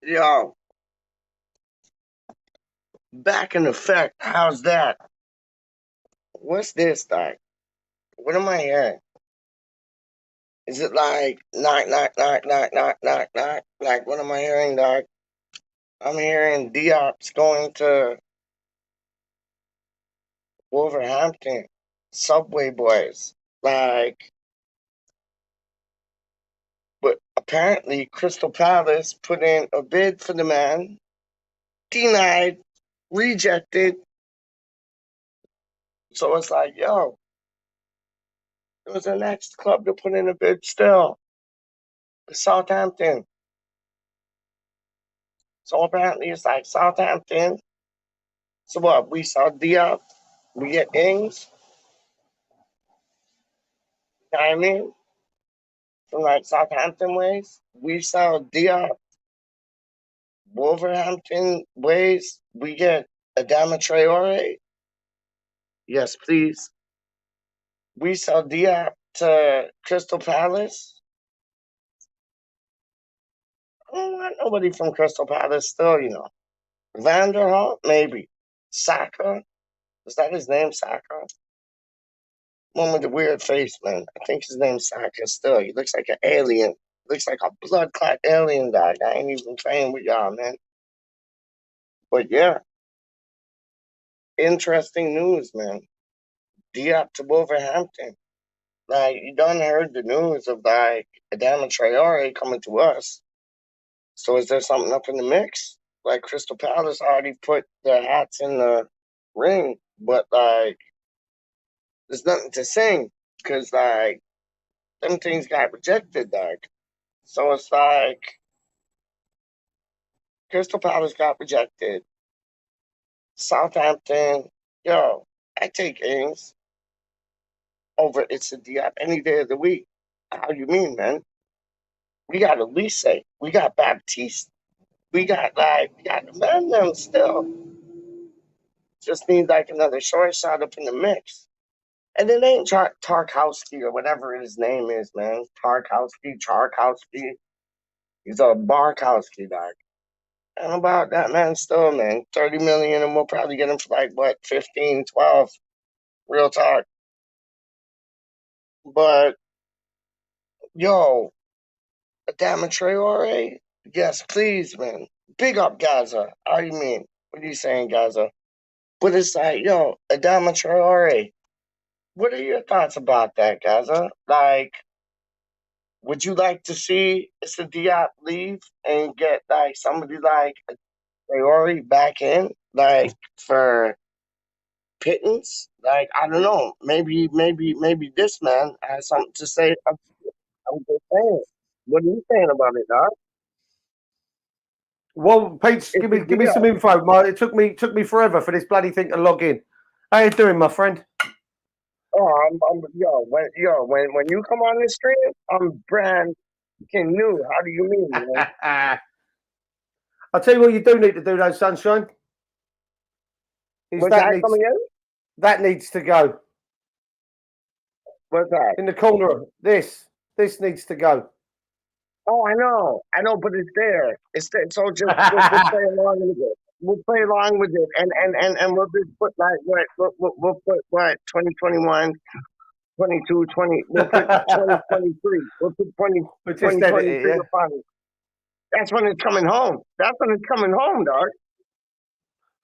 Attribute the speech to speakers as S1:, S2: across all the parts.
S1: Yo, back in effect. How's that? What's this, Doc? What am I hearing? Is it like knock, knock, knock, knock, knock, knock, knock? Like, what am I hearing, Doc? I'm hearing DioP's going to Wolverhampton. Subway Boys. Like, but apparently Crystal Palace put in a bid for the man, denied, rejected. So it's like, yo, it was the next club to put in a bid still. Southampton. So apparently it's like Southampton. So what? We saw Diop. We get Ings. You know what I mean? From like Southampton ways. We saw Diop. Wolverhampton ways. We get AdaMa Traore. Yes, please. We saw Diop to Crystal Palace. I don't want nobody from Crystal Palace still, you know. Vanderhall, maybe. Saka. Is that his name, Saka? One with the weird face, man. I think his name's Saka still. He looks like an alien. Looks like a blood clot alien dog. I ain't even playing with y'all, man. But yeah, interesting news, man. Diop to Wolverhampton. Like, you done heard the news of like Adama Traore coming to us. So is there something up in the mix? Like Crystal Palace already put their hats in the ring, but like there's nothing to sing because like them things got rejected, dog. So it's like Crystal Palace got rejected. Southampton, yo, I take Ings over It's a Diop any day of the week. How you mean, man? We got Elise, we got Baptiste, we got the man them still. Just need like another short shot up in the mix. And it ain't Tarkowski or whatever his name is, man. Charkowski. He's a Barkowski, dog. And about that man still, man. 30 million and we'll probably get him for like what, 15, 12. Real talk. But yo, Adama Traore, yes, please, man. Big up Gaza. How you mean? What are you saying, Gaza? But it's like, yo, Adama Traore. What are your thoughts about that, Gaza? Like, would you like to see Issa Diop leave and get like somebody like Traore back in, like for pittance? Like, I don't know. Maybe this man has something to say. I'm just saying. What are you saying about it, dog?
S2: Well, Pete,
S1: It's
S2: give
S1: a
S2: me some
S1: deal.
S2: info. It took me forever for this bloody thing to log in. How you doing, my friend?
S1: Oh, when you come on this stream, I'm brand new. How do you mean, man?
S2: I'll tell you what you do need to do, though, sunshine. Is
S1: What's that coming in?
S2: that needs to go
S1: What's that?
S2: in the corner. This needs to go.
S1: Oh, I know, but it's there. It's there. So just we'll play along with it. We'll play along with it, and we'll just put like we'll put what 2021, 22, 20. We'll put 2023. We'll put 20,
S2: But just edit it,
S1: 2023
S2: yeah.
S1: upon it. That's when it's coming home. That's when it's coming home, dog.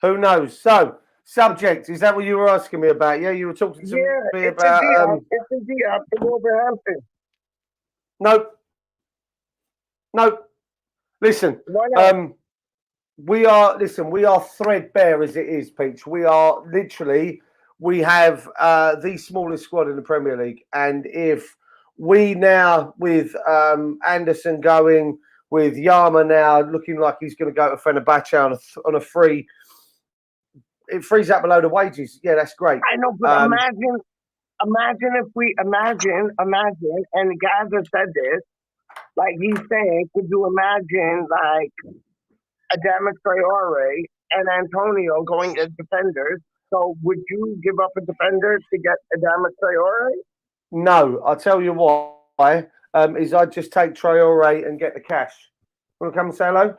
S2: Who knows? So, subject, is that what you were asking me about? Yeah, you were talking to
S1: Yeah,
S2: me
S1: it's a
S2: about.
S1: deal. It's a deal for Wolverhampton.
S2: Nope, nope. Listen,
S1: Why not?
S2: we are threadbare as it is, Peach. We are literally, we have the smallest squad in the Premier League. And if we now, with Anderson going, with Yama now looking like he's going to go to Fenerbahce on a free, it frees up a load of wages. Yeah, that's great.
S1: I know, but imagine if we imagine, and guys have said this, like he's saying, could you imagine like Adama Traore and Antonio going as defenders? So would you give up a defender to get Adama Traore?
S2: No, I'll tell you why. Is I'd just take Traore and get the cash. Want to come and say hello?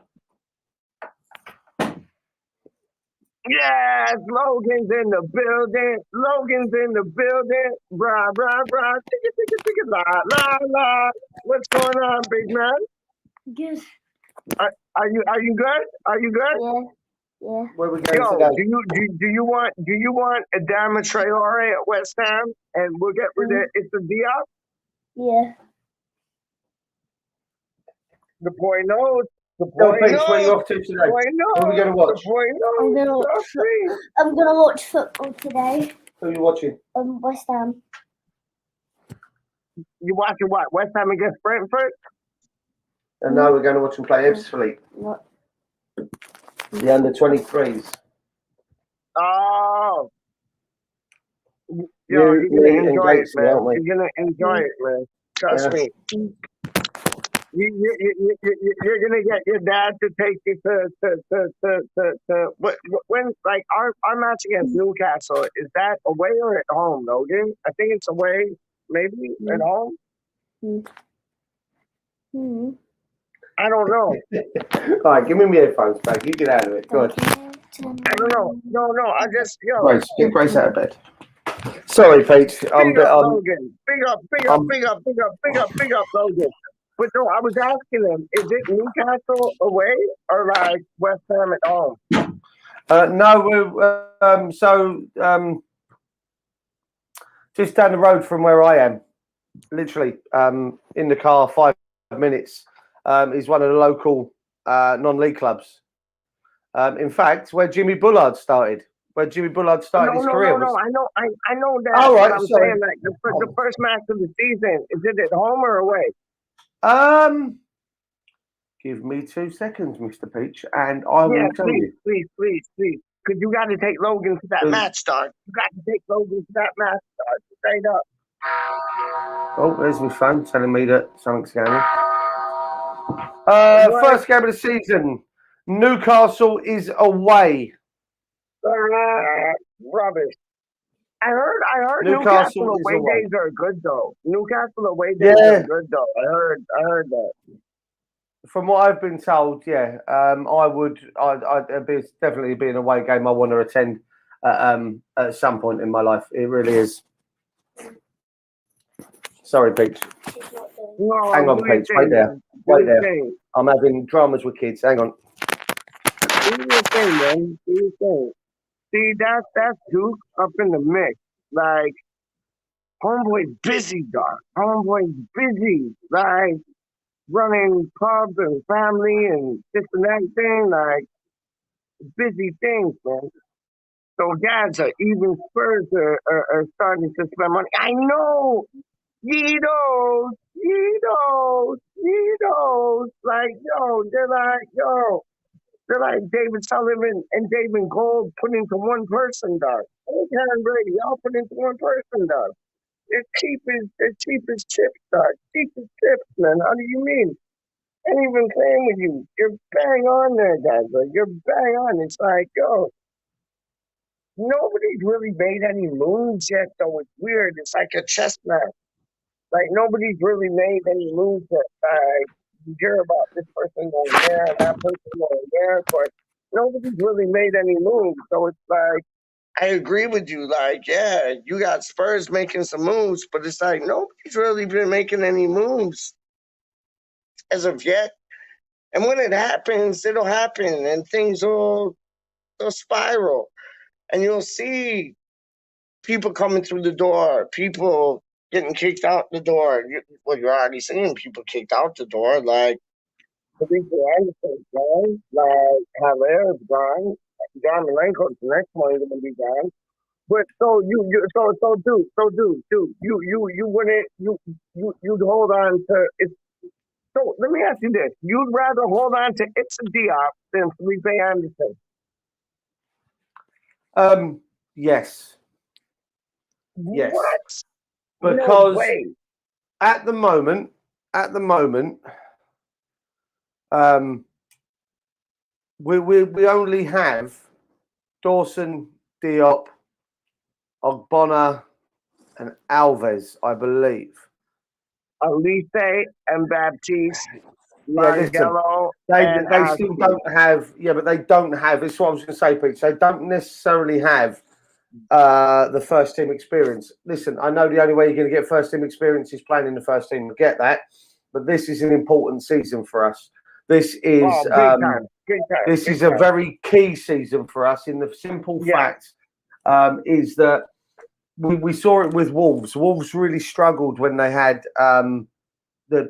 S1: Yes, Logan's in the building. Logan's in the building. Brah, brah, brah. Ticka, ticka, ticka, la, la, la. What's going on, big man?
S3: Good.
S1: Are you good? Are you good?
S3: Yeah. Yeah.
S2: Where are we going
S1: Yo,
S2: today?
S1: do you want AdaMa Traore at West Ham and we'll get rid of it's a DioP?
S3: Yeah.
S1: The boy knows. The
S2: Tell
S1: boy
S2: Peach where
S1: knows.
S2: you're off to today.
S1: Boy
S2: Who are we
S1: knows.
S2: going to
S1: The
S2: watch?
S1: boy
S3: I'm
S1: knows.
S3: gonna watch.
S1: Trust me.
S3: I'm gonna watch football today.
S2: Who are you watching?
S3: West Ham.
S1: You watching what? West Ham against Brentford?
S2: And now we're going to watch them play Ipswich,
S3: What?
S2: the under-23s.
S1: Oh. Yo,
S2: You,
S1: you're gonna
S2: me, and
S1: enjoy it,
S2: Gatesy,
S1: man.
S2: aren't we?
S1: You're gonna enjoy it, man. Trust
S2: Yeah.
S1: me. You're gonna get your dad to take you to when like our match against Newcastle, is that away or at home, Logan? I think it's away, maybe at home.
S3: Hmm.
S1: I don't know.
S2: All right, give me my headphones back. You get out of it. Go on.
S1: I don't know. No. I just
S2: Grace, get Grace out of bed. Sorry, Peach.
S1: big up Logan. Big up Logan. But no, I was asking him, is it Newcastle away or like West Ham at home?
S2: No, we're just down the road from where I am, literally in the car, 5 minutes. Is one of the local non-league clubs. In fact, where Jimmy Bullard started. His career.
S1: No. I know that.
S2: Oh, right,
S1: but I'm
S2: sorry.
S1: saying like the first match of the season, is it at home or away?
S2: Give me 2 seconds, Mr. Peach, and I will tell you.
S1: Please. Because you got to take Logan to that match, dog. You got to take Logan to that match, dog. Straight up.
S2: Oh, there's my phone telling me that something's going on. First game of the season. Newcastle is away.
S1: Rubbish. I heard
S2: Newcastle
S1: away
S2: is away.
S1: days are good though. Newcastle away days are good though. I heard that.
S2: From what I've been told, yeah, I'd be definitely be an away game I want to attend at some point in my life. It really is. Sorry, Peach.
S1: No,
S2: Hang on, Peach. Wait there. Wait there. I'm having dramas with kids. Hang on.
S1: Do your thing, man. Do your thing. See, that's Duke up in the mix. Like, homeboy's busy, dog. Homeboy's busy. Like, running pubs and family and this and that thing. Like, busy things, man. So, guys, even Spurs are starting to spend money. I know. Yeedos. Like, they're like David Sullivan and David Gold put into one person, dog. Karen Brady, y'all put into one person, dog. They're cheap as chips, dog. Cheap as chips, man. How do you mean? I ain't even playing with you. You're bang on there, guys. Like, you're bang on. It's like, yo, nobody's really made any moves yet, though. It's weird. It's like a chess match. Like, nobody's really made any moves yet. You hear about this person going there and that person going there, but nobody's really made any moves. So it's like, I agree with you. Like, yeah, you got Spurs making some moves, but it's like nobody's really been making any moves as of yet. And when it happens, it'll happen and things will spiral. And you'll see people coming through the door, people getting kicked out the door. You're already seeing people kicked out the door. Like, Felipe Anderson's gone. Like, HaMMER is gone. John Malenko's the next one is going to be gone. But so dude, you'd hold on to it. So let me ask you this: you'd rather hold on to It's a DioP than Felipe Anderson?
S2: Yes.
S1: What?
S2: Because
S1: no way.
S2: at the moment, we only have Dawson, Diop, Ogbonna, and Alves, I believe.
S1: Elise and Baptiste.
S2: Yeah, listen,
S1: Bargello,
S2: they
S1: and
S2: they still
S1: Oski.
S2: don't have. Yeah, but they don't have. This is what I was going to say, Pete. They don't necessarily have the first team experience. Listen, I know the only way you're going to get first team experience is playing in the first team. I get that, but this is an important season for us. This is
S1: Oh, big time, big time,
S2: this
S1: big
S2: is a
S1: time.
S2: very key season for us. In the simple
S1: Yeah.
S2: fact is that we saw it with Wolves. Wolves really struggled when they had the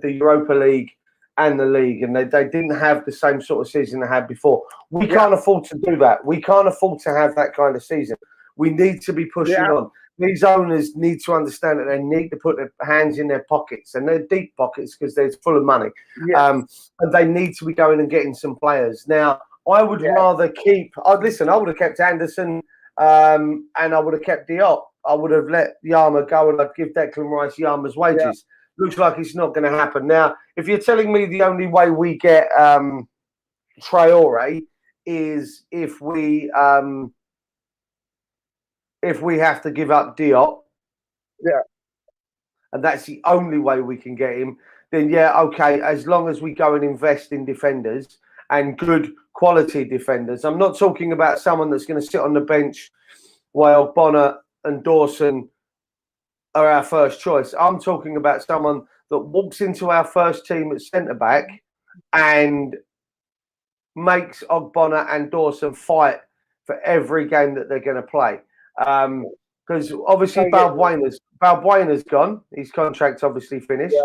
S2: Europa League and the league, and they didn't have the same sort of season they had before. We can't afford to do that. We can't afford to have that kind of season. We need to be pushing on. These owners need to understand that they need to put their hands in their pockets, and they're deep pockets because they're full of money. And they need to be going and getting some players. Now, I would rather keep. Listen, I would have kept Anderson, and I would have kept Diop. I would have let HaMMeR go, and I'd give Declan Rice HaMMER's wages. Looks like it's not going to happen. Now, if you're telling me the only way we get Traore is if we have to give up Diop, and that's the only way we can get him, then okay, as long as we go and invest in defenders and good quality defenders. I'm not talking about someone that's going to sit on the bench while Bonner and Dawson are our first choice. I'm talking about someone that walks into our first team at centre-back and makes Ogbonna and Dawson fight for every game that they're going to play. Because obviously Balbuena's gone. His contract's obviously finished.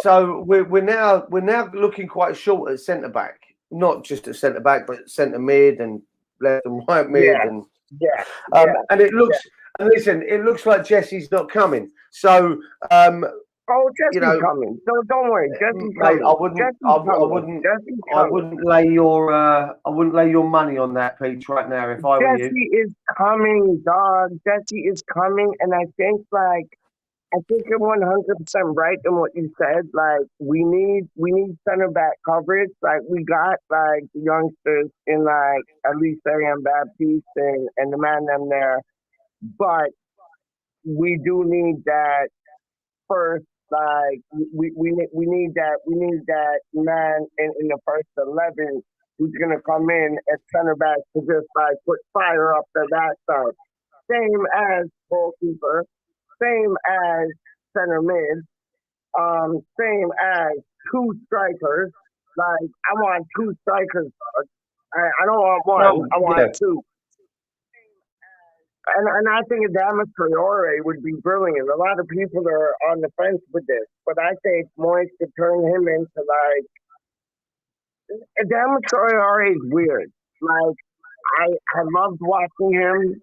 S2: So we're now looking quite short at centre-back. Not just at centre-back, but centre mid and left and right mid. And it looks... And listen, it looks like Jesse's not coming. So,
S1: Jesse's coming. Don't worry, Jesse's coming.
S2: I wouldn't lay your money on that, Pete, right now if I were you.
S1: Jesse is coming, dog. Jesse is coming, and I think you're 100% right in what you said. Like, we need center back coverage. Like, we got the youngsters in at least Sam Baptiste and the man them there. But we do need that first, we need that man in the first 11 who's gonna come in at center back to just put fire up to that side. Same as goalkeeper, same as center mid, same as two strikers. I want two strikers. I don't want one. I want two. And I think AdaMa Traore would be brilliant. A lot of people are on the fence with this, but I think Moyes could turn him into AdaMa Traore is weird. I loved watching him.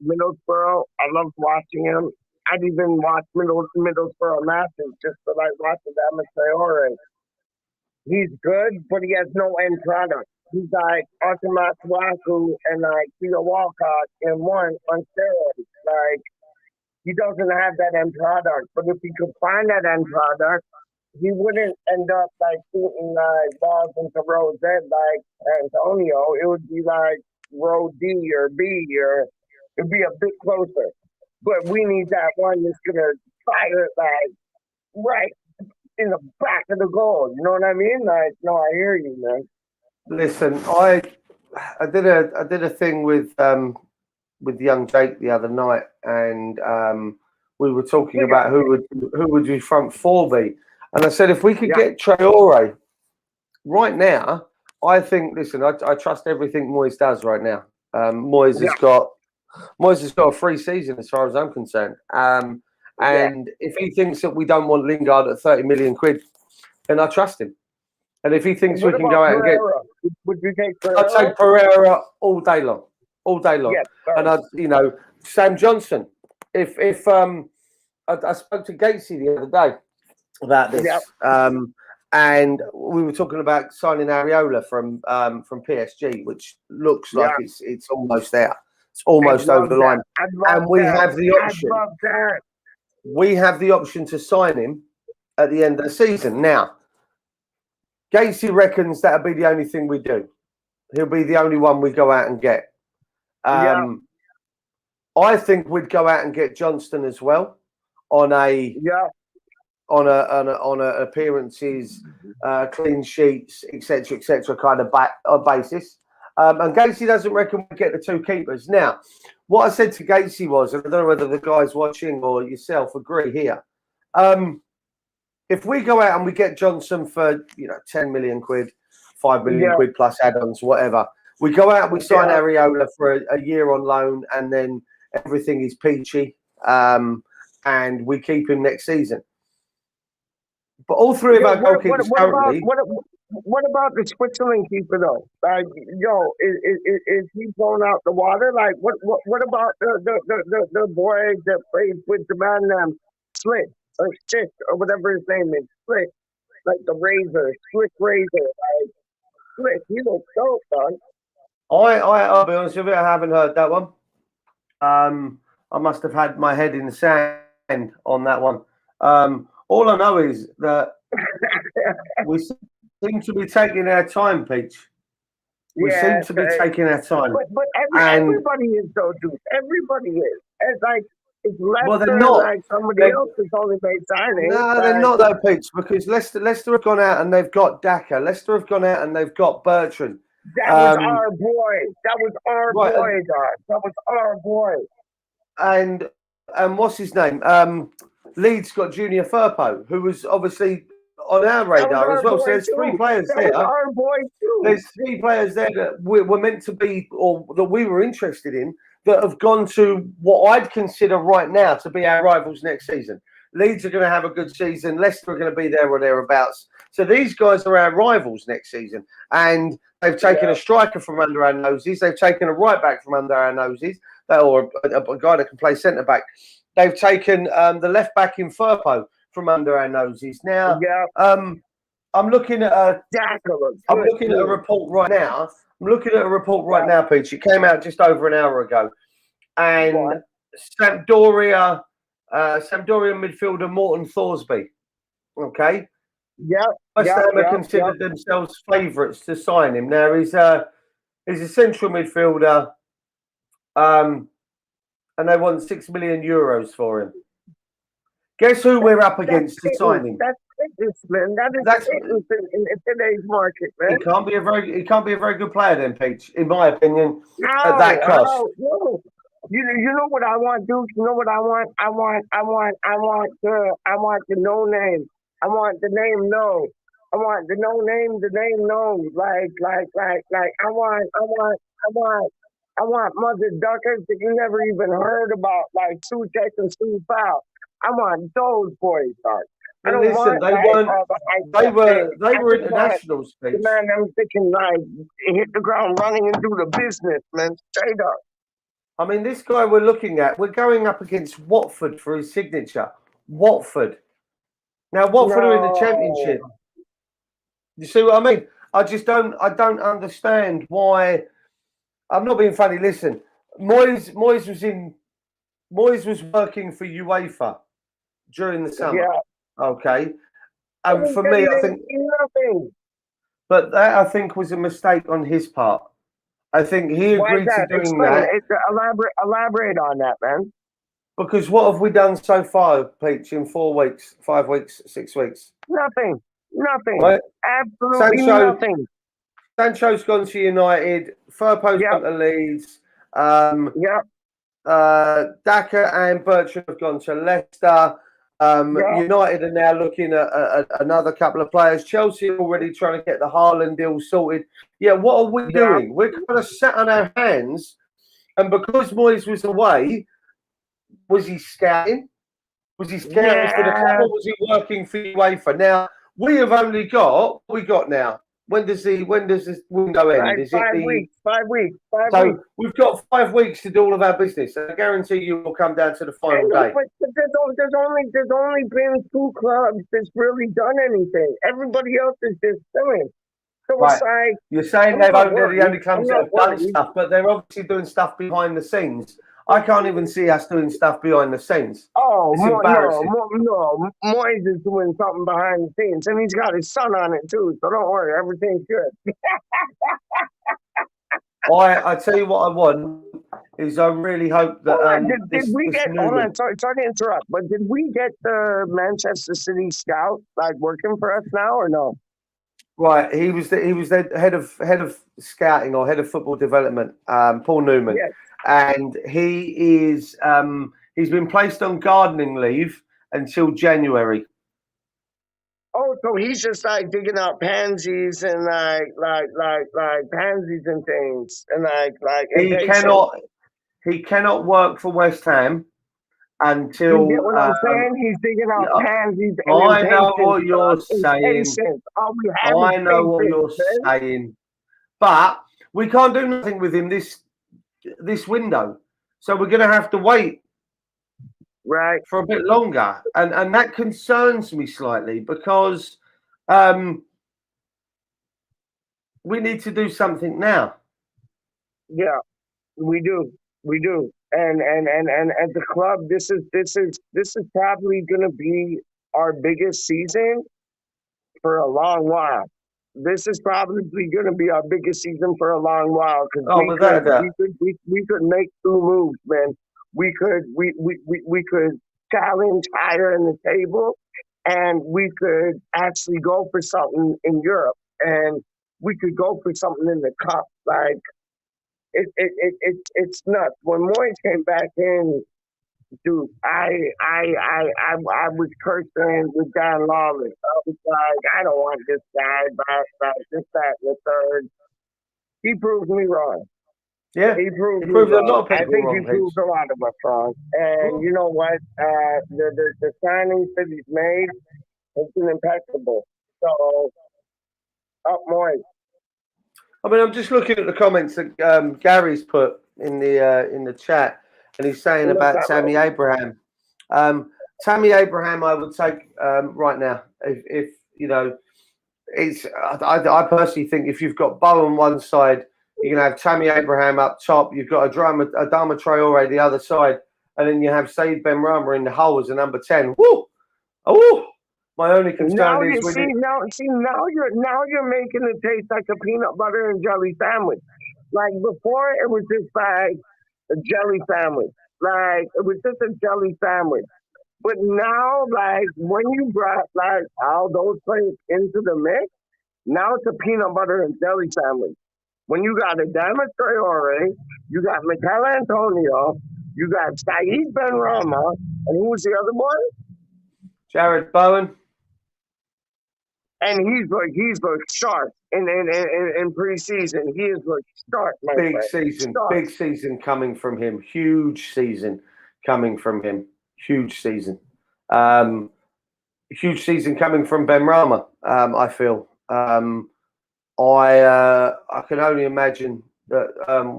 S1: Middlesbrough, I loved watching him. I'd even watch Middlesbrough matches just to watch AdaMa Traore. He's good, but he has no end product. He's like AdaMa Traore and Theo Walcott in one on steroids. He doesn't have that end product. But if he could find that end product, he wouldn't end up shooting balls into row Z like Antonio. It would be row D or B, or it'd be a bit closer. But we need that one that's gonna fire right in the back of the goal. You know what I mean? No, I hear you, man.
S2: Listen, I did a thing with young Jake the other night, and we were talking about who would be front four be, and I said if we could get Traore right now, I think. Listen, I trust everything Moyes does right now. Moyes has got a free season as far as I'm concerned. And if he thinks that we don't want Lingard at 30 million quid, then I trust him. And if he thinks we can go out and get,
S1: would you take Pereira?
S2: I'd take Pereira all day long. And Sam Johnson. If I spoke to Gatesy the other day about this, and we were talking about signing Areola from PSG, which looks like it's almost there. It's almost over the line, and we have the option. We have the option to sign him at the end of the season. Now, Gatesy reckons that'll be the only thing we do. He'll be the only one we go out and get. I think we'd go out and get Johnston as well on a on a appearances, clean sheets, etc., kind of basis. And Gatesy doesn't reckon we get the two keepers. Now, what I said to Gatesy was, and I don't know whether the guys watching or yourself agree here. If we go out and we get Johnson for 10 million quid, 5 million quid plus add-ons, whatever, we go out and we sign Areola for a year on loan, and then everything is peachy, and we keep him next season. But all three of our goalkeepers currently.
S1: What about the Switzerland keeper though? Like, is he blown out the water? Like, what about the boy that plays with the man Slick or Stick or whatever his name is, Slick, like the Razor, Slick Razor, like Slick. He looks dope, dog.
S2: I'll be honest with you, I haven't heard that one. I must have had my head in the sand on that one. All I know is that we seem to be taking our time, Peach. We seem to be taking our time.
S1: But everybody is though, dude. Everybody is. It's like it's Leicester,
S2: well, they're not.
S1: Like somebody else has only made signings.
S2: No, they're not though, Peach, because Leicester have gone out and they've got Daka. Leicester have gone out and they've got Bertrand.
S1: That was our boy. That was our boy, God. That was our boy.
S2: And what's his name? Leeds got Junior Firpo, who was obviously on our radar as well. So there's three players there.
S1: Our boy too.
S2: There's three players there that were meant to be, or that we were interested in, that have gone to what I'd consider right now to be our rivals next season. Leeds are going to have a good season. Leicester are going to be there or thereabouts. So these guys are our rivals next season. And they've taken a striker from under our noses. They've taken a right back from under our noses, or a guy that can play centre back. They've taken the left back in Firpo from under our noses. Now, I'm looking at a report right now. I'm looking at a report right now, Peach. It came out just over an hour ago, and Sampdoria midfielder Morton Thorsby. Okay. West Ham have considered themselves favourites to sign him. Now he's a central midfielder, and they want €6 million for him. Guess who we're up against to sign him?
S1: That's fitness, man. That's fitness in today's market, man.
S2: He can't be a very good player then, Peach, in my opinion, at that cost.
S1: No. You know what I want, Duke? You know what I want? I want the no name. I want the name no. I want the no name, the name no. Like I want mother duckers that you never even heard about, like Sue Check and Sue Fowl. I want those boys, dog.
S2: And listen, they were internationals, Peach.
S1: Man, I'm thinking like hit the ground running and do the business, man. Straight up.
S2: I mean, this guy we're looking at, we're going up against Watford for his signature. Watford. Now, Watford are in the Championship. You see what I mean? I don't understand why. I'm not being funny. Listen, Moyes was working for UEFA during the summer. Yeah. Okay. And for me, I think nothing. But that, I think, was a mistake on his part. I think he agreed to doing that.
S1: Elaborate on that, man.
S2: Because what have we done so far, Peach, in 4 weeks, 5 weeks, 6 weeks?
S1: Nothing. Right? Absolutely nothing.
S2: Sancho's gone to United. Firpo's gone to Leeds. Daka and Bertrand have gone to Leicester. United are now looking at another couple of players. Chelsea are already trying to get the Haaland deal sorted. Yeah, what are we doing? We're kind of sat on our hands. And because Moyes was away, was he scouting? Was he scouting for the club, or was he working for UEFA? Now, we have only got what we got now. When does this window end? Is 5
S1: weeks. 5 weeks.
S2: So we've got 5 weeks to do all of our business. I guarantee you will come down to the final day.
S1: But there's only been 2 clubs that's really done anything. Everybody else is just doing. So it's like
S2: you're saying they're the only clubs that have done stuff, but they're obviously doing stuff behind the scenes. I can't even see us doing stuff behind the scenes.
S1: Oh, no. Moyes is doing something behind the scenes, and he's got his son on it too. So don't worry, everything's good.
S2: I tell you what I want is I really hope that
S1: Hold on, did we
S2: this
S1: get? Hold
S2: Newman.
S1: on, sorry to interrupt, but did we get the Manchester City scout like working for us now or no?
S2: Right, he was the head of scouting or head of football development, Paul Newman,
S1: Yes.
S2: and he is he's been placed on gardening leave until January.
S1: Oh, so he's just like digging out pansies and like pansies and things and like
S2: He
S1: impatient.
S2: cannot work for West Ham
S1: You get
S2: until
S1: what I'm saying? He's digging out pansies and
S2: I know
S1: impatient.
S2: what you're saying.
S1: Impatient. All we have
S2: I
S1: is
S2: know what
S1: patience,
S2: you're
S1: man.
S2: saying, but we can't do nothing with him this window, so we're going to have to wait
S1: Right.
S2: for a bit longer, and that concerns me slightly because we need to do something now.
S1: Yeah, we do. We do. And at the club, this is probably gonna be our biggest season for a long while. This is probably going to be our biggest season for a long while because
S2: Oh, without a doubt.
S1: we could make two moves, man. We could challenge higher in the table, and we could actually go for something in Europe, and we could go for something in the cup. Like it's nuts. When Moyes came back in, dude, I was cursing with John Lawless. I was like, I don't want this guy back, this, that, and the third. He proved me wrong.
S2: Yeah,
S1: he proved me
S2: a
S1: wrong.
S2: lot of
S1: I
S2: people
S1: think
S2: wrong.
S1: he proved a lot of us wrong. And you know what? The signings that he's made has been impeccable. So, up Moyes.
S2: I mean, I'm just looking at the comments that Gary's put in the chat, and he's saying about Tammy Abraham. Tammy Abraham, I would take right now. If you know, it's I personally think if you've got Bow on one side, you're gonna have Tammy Abraham up top. You've got AdaMa Traore the other side, and then you have Said Benrahma in the hole as a number 10. Woo! Oh, my only concern is
S1: now you're making it taste like a peanut butter and jelly sandwich. Like before, it was just like a jelly sandwich. Like it was just a jelly sandwich. But now, like when you brought like all those things into the mix, now it's a peanut butter and jelly sandwich. When you got AdaMa Traore, you got Mikel Antonio, you got Said Benrahma, and who was the other boy?
S2: Jared Bowen.
S1: And he's looked sharp in preseason. He has looked sharp, my
S2: big
S1: friend.
S2: Big season coming from him. Huge season coming from him. Huge season. Huge season coming from Benrahma. I feel. I can only imagine that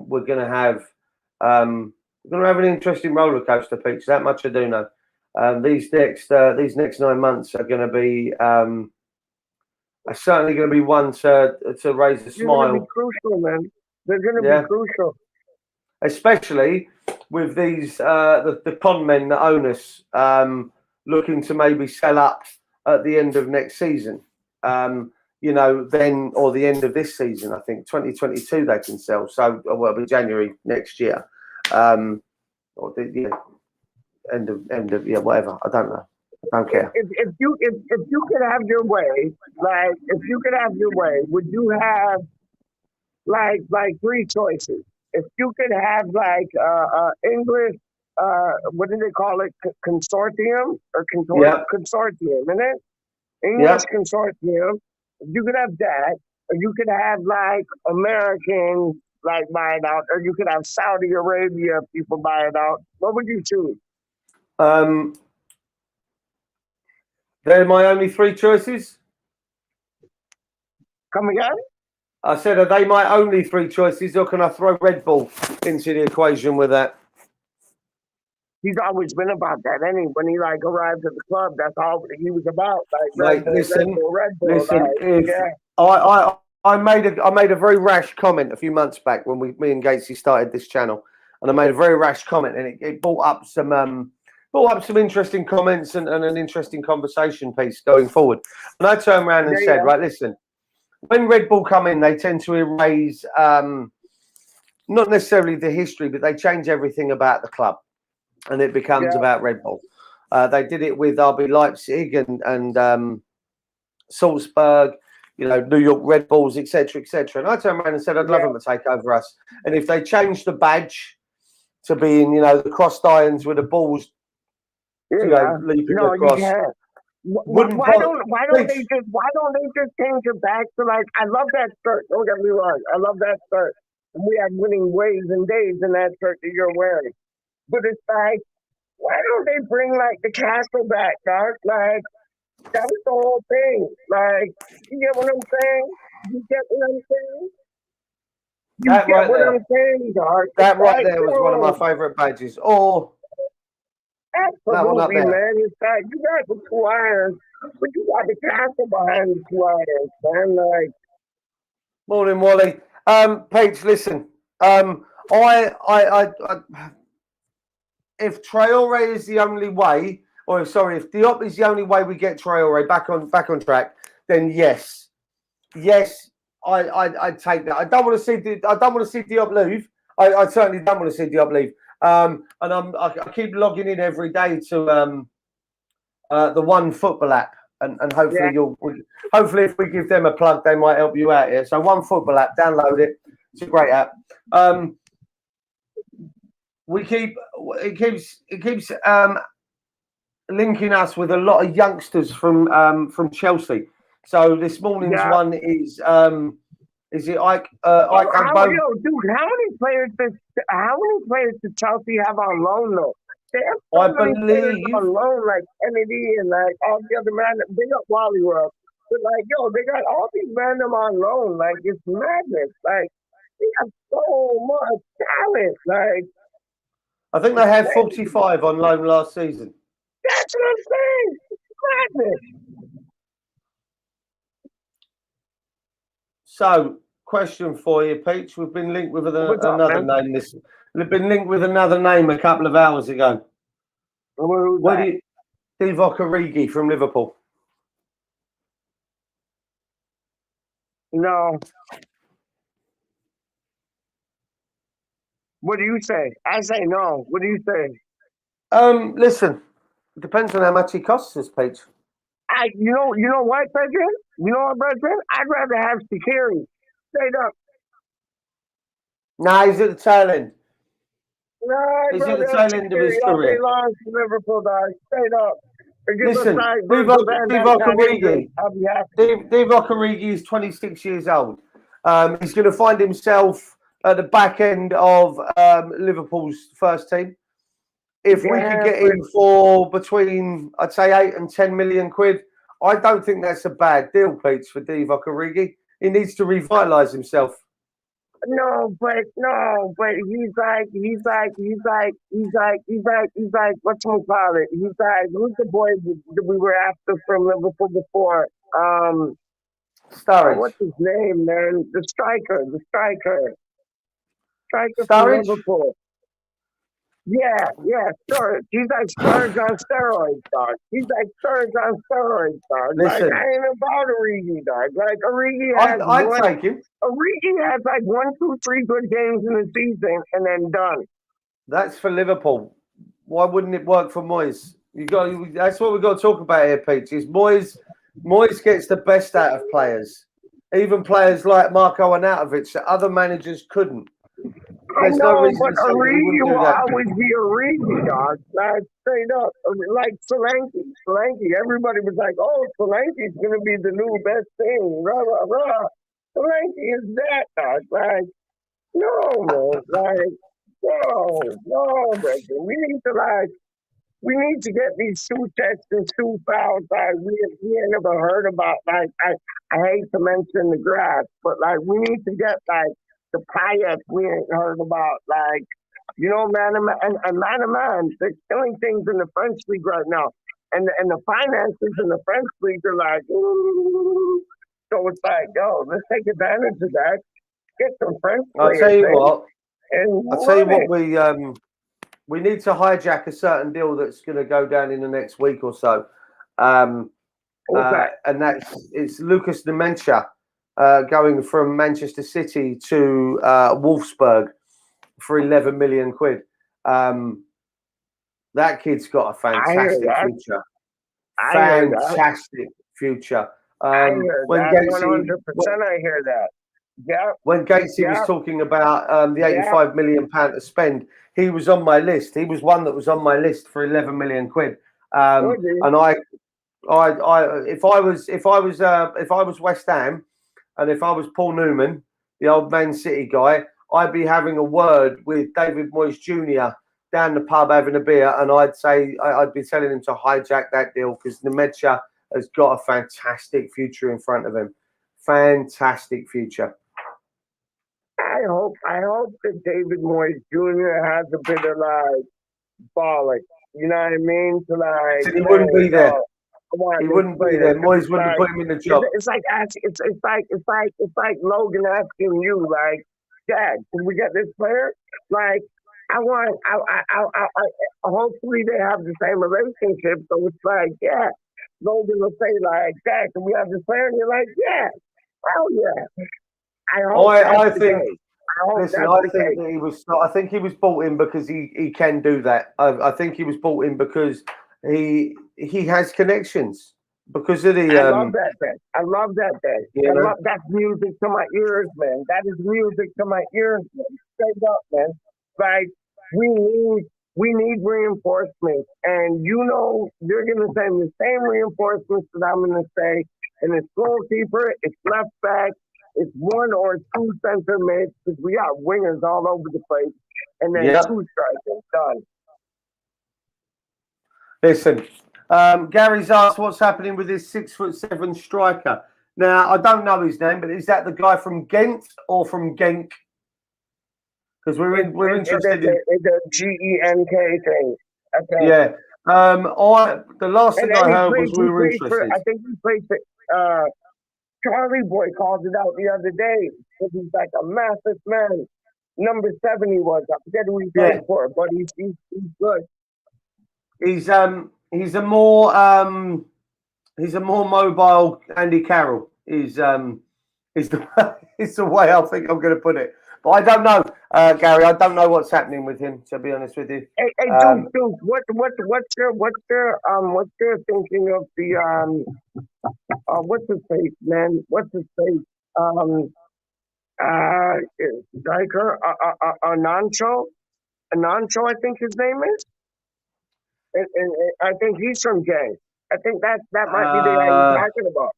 S2: we're going to have an interesting roller coaster, Peach. That much I do know. These next 9 months are going to be. Are certainly going to be one to raise a smile.
S1: They're going to be crucial, man. They're going to be crucial,
S2: especially with these the con men that own us looking to maybe sell up at the end of next season. Then or the end of this season. I think 2022 they can sell. So it'll be January next year, or end of whatever. I don't know. I don't care.
S1: If you could have your way, like if you could have your way, would you have like three choices? If you could have like English, what do they call it? Consortium or consortium, isn't it? English consortium. If you could have that, or you could have like American like buy it out, or you could have Saudi Arabia people buy it out. What would you choose?
S2: They're my only three choices.
S1: Come again?
S2: I said, are they my only three choices, or can I throw Red Bull into the equation with that?
S1: He's always been about that. When he like arrived at the club, that's all he was about. Like
S2: listen.
S1: Like,
S2: I made a very rash comment a few months back when me and Gatesy started this channel, and I made a very rash comment, and it brought up some interesting comments and an interesting conversation piece going forward. And I turned around and said, right, listen, when Red Bull come in, they tend to erase not necessarily the history, but they change everything about the club, and it becomes about Red Bull. They did it with RB Leipzig and Salzburg, you know, New York Red Bulls, etc., etc. And I turned around and said, I'd love them to take over us. And if they change the badge to being, you know, the crossed irons with the balls, you know, leaping across.
S1: You can't. Why don't they just change it back to, like, I love that shirt. Don't get me wrong. I love that shirt. We had winning ways and days in that shirt that you're wearing. But it's like, why don't they bring, like, the castle back, dog? Like, that was the whole thing. Like, you get what I'm saying? You get what I'm saying?
S2: That right there.
S1: I'm saying, dog.
S2: That right there was one of my favorite badges. Or
S1: absolutely, man. It's like, you got the 2 irons, but you got the castle behind the 2 irons, man. Like,
S2: morning, Wally. Paige, listen. If Traore is the only way, or sorry, if DioP is the only way we get Traore back on track, then yes, I'd take that. I don't want to see Diop leave. I certainly don't want to see Diop leave. And I keep logging in every day to the One Football app, and hopefully hopefully if we give them a plug, they might help you out here. So One Football app, download it. It's a great app. It keeps linking us with a lot of youngsters from Chelsea. So this morning's one is it Ike?
S1: Dude, how many players does Chelsea have on loan though? They have so many players on loan, like Kennedy and like all the other men. Big up Wally World, but like they got all these random on loan. Like, it's madness. Like, they have so much talent. Like,
S2: I think they had 45 on loan last season.
S1: That's what I'm saying. It's madness.
S2: So, question for you, Peach. We've been linked with another name. We've been linked with another name a couple of hours ago. Divock Origi from Liverpool.
S1: No. What do you say? I say no. What do you say?
S2: Listen, it depends on how much he costs us, Peach.
S1: You know what, Brethren? You know what, Brethren? I'd rather have Shaqiri. Straight up.
S2: Nah, he's at the tail end.
S1: No,
S2: he's at the tail end of his career.
S1: Liverpool, dog. Straight up.
S2: Listen, Divock Origi is 26 years old. He's going to find himself at the back end of Liverpool's first team. If we could get him for between, I'd say, 8 and 10 million quid, I don't think that's a bad deal, Pete, for Divock Origi. He needs to revitalise himself.
S1: No, but he's like, whatchamacallit? He's like, who's the boy that we were after from Liverpool before?
S2: Sturridge.
S1: What's his name, man? The striker
S2: Sturridge?
S1: from Liverpool. Yeah, Sturridge. He's like Sturridge on steroids, dog. Listen, like, I ain't about Origi, dog. Like, I'd
S2: take him.
S1: Origi has like 1, 2, 3 good games in the season and then done.
S2: That's for Liverpool. Why wouldn't it work for Moyes? That's what we've got to talk about here, Pete. Is Moyes gets the best out of players, even players like Marco Arnautovic that other managers couldn't. There's no reason
S1: but Origi will always be Origi, dog. Like, straight up. Like Solanke. Everybody was like, oh, Solanke's going to be the new best thing. Rah, rah, rah. Solanke is that, dog. Like, no, man. Like, no, brethren. We need to get these shoe checks and shoe fouls. Like, we ain't never heard about, like, I hate to mention the grass, but, like, we need to get, like, the Payet we ain't heard about, like, man, they're killing things in the French league right now, and the finances in the French league are like, ooh. So it's like, let's take advantage of that. Get some French players.
S2: I'll tell you what, we need to hijack a certain deal that's going to go down in the next week or so, and it's Lucas Dementia. Going from Manchester City to Wolfsburg. for 11 million quid. That kid's got a fantastic future.
S1: I hear that.
S2: Fantastic future.
S1: I hear
S2: When
S1: that. 100%. I hear that. Yeah.
S2: When Gatesy was talking about the 85 million pound to spend, he was on my list. He was one that was on my list for 11 million quid. And if I was West Ham, and if I was Paul Newman, the old Man City guy, I'd be having a word with David Moyes Jr. down the pub having a beer, and I'd be telling him to hijack that deal because Nemecha has got a fantastic future in front of him. Fantastic future.
S1: I hope that David Moyes Jr. has a bit of like bollock. You know what I mean? To like,
S2: So he wouldn't be there. He wouldn't be there. Moyes wouldn't have put him in the job.
S1: It's like Logan asking you, like, Dad, can we get this player? Like, hopefully they have the same relationship. So it's like, yeah, Logan will say like, Dad, can we have this player? And you're like, yeah, hell yeah. I
S2: think he was brought in because he can do that. I think he was brought in because he has connections. Because of the
S1: I love that bit. Yeah. That's music to my ears, man. That is music to my ears, man. Straight up, man. Like we need reinforcements, and you know you're gonna send the same reinforcements that I'm gonna say. And it's goalkeeper, it's left back, it's one or two center mids because we got wingers all over the place, and then two strikers done.
S2: Listen, Gary's asked what's happening with this 6'7" striker. Now I don't know his name, but is that the guy from Ghent or from Genk? Because we're interested in
S1: the GENK thing. Okay.
S2: Yeah. The last thing I heard was we were interested.
S1: I think he played for Charlie Boy called it out the other day because he's like a massive man. Number 7 he was. I forget who he played for, but he's good.
S2: He's a more mobile Andy Carroll. Is the way I think I'm going to put it. But I don't know, Gary. I don't know what's happening with him. To be honest with you.
S1: Hey, Duke, what's your thinking of the what's his face, man? What's his face? Striker, Anancho, I think his name is. And I think he's from Gang. I think that might be the guy you're talking about.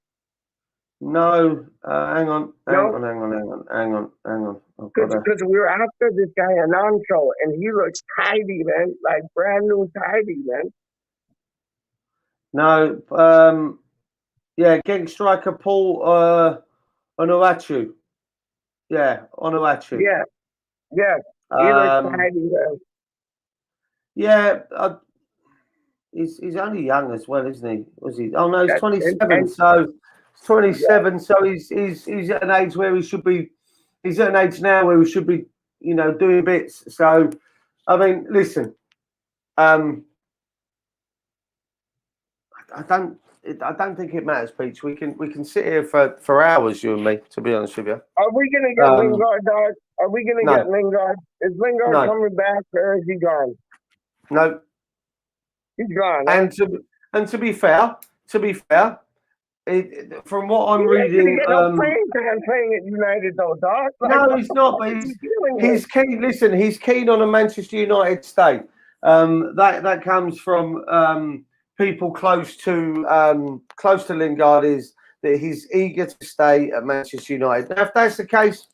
S2: No, hang on.
S1: Because we were after this guy Anancho, and he looks tidy, man, like brand new tidy, man.
S2: No, Genk striker Paul Onuachu. Yeah, Onuachu.
S1: Yeah, he looks tidy, man.
S2: Yeah, he's only young as well, isn't he? Was he? Oh no, he's 27. So 27. Yeah. So he's at an age where he should be. He's at an age now where we should be, doing bits. So, I mean, listen. I don't think it matters, Peach. We can sit here for hours, you and me. To be honest with you.
S1: Are we gonna get Lingard, dog? Are we gonna get Lingard? Is Lingard coming back, or is he gone?
S2: No.
S1: He's gone.
S2: And to be fair, from what I'm reading,
S1: playing at United though, dog.
S2: No, he's not. But he's keen. Listen, he's keen on a Manchester United stay. That comes from people close to Lingard. Is that he's eager to stay at Manchester United. Now, if that's the case,